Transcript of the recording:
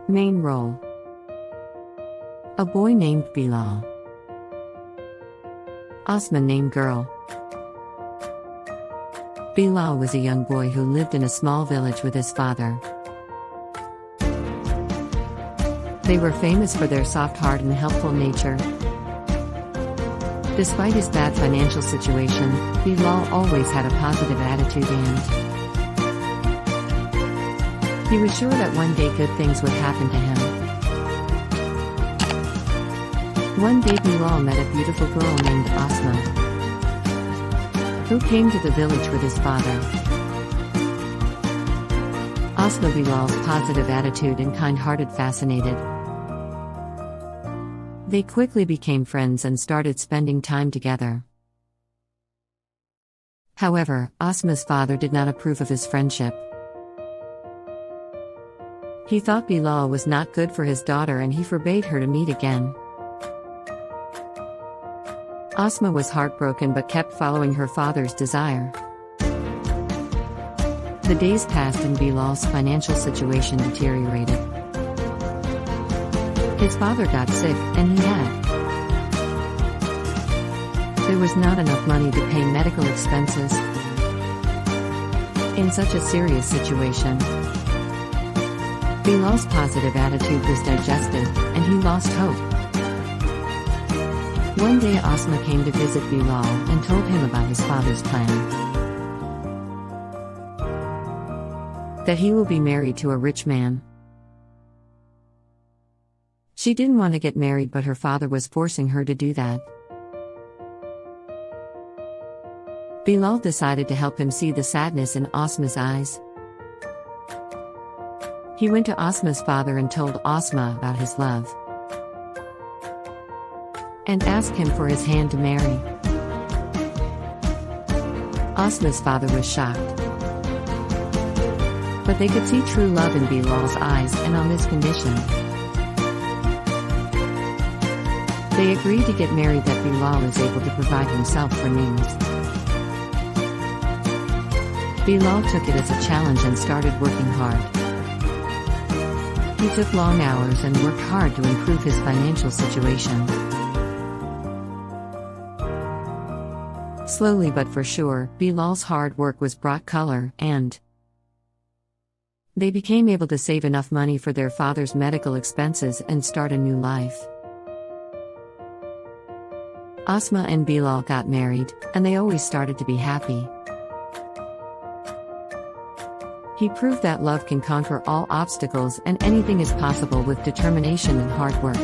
Main role: a boy named Bilal. Asma named girl. Bilal was a young boy who lived in a small village with his father. They were famous for their soft heart and helpful nature. Despite his bad financial situation, Bilal always had a positive attitude and he was sure that one day good things would happen to him. One day Bilal met a beautiful girl named Asma, who came to the village with his father. Asma Bilal's positive attitude and kind-hearted fascinated. They quickly became friends and started spending time together. However, Asma's father did not approve of his friendship. He thought Bilal was not good for his daughter and he forbade her to meet again. Asma was heartbroken but kept following her father's desire. The days passed and Bilal's financial situation deteriorated. His father got sick, and there was not enough money to pay medical expenses. In such a serious situation, Bilal's positive attitude was digested, and he lost hope. One day Asma came to visit Bilal and told him about his father's plan. That he will be married to a rich man. She didn't want to get married, but her father was forcing her to do that. Bilal decided to help him see the sadness in Asma's eyes. He went to Asma's father and told Asma about his love, and asked him for his hand to marry. Asma's father was shocked, but they could see true love in Bilal's eyes, and on this condition, they agreed to get married that Bilal is able to provide himself for needs. Bilal took it as a challenge and started working hard. He took long hours and worked hard to improve his financial situation. Slowly but for sure, Bilal's hard work was brought color, and they became able to save enough money for their father's medical expenses and start a new life. Asma and Bilal got married, and they always started to be happy. He proved that love can conquer all obstacles and anything is possible with determination and hard work.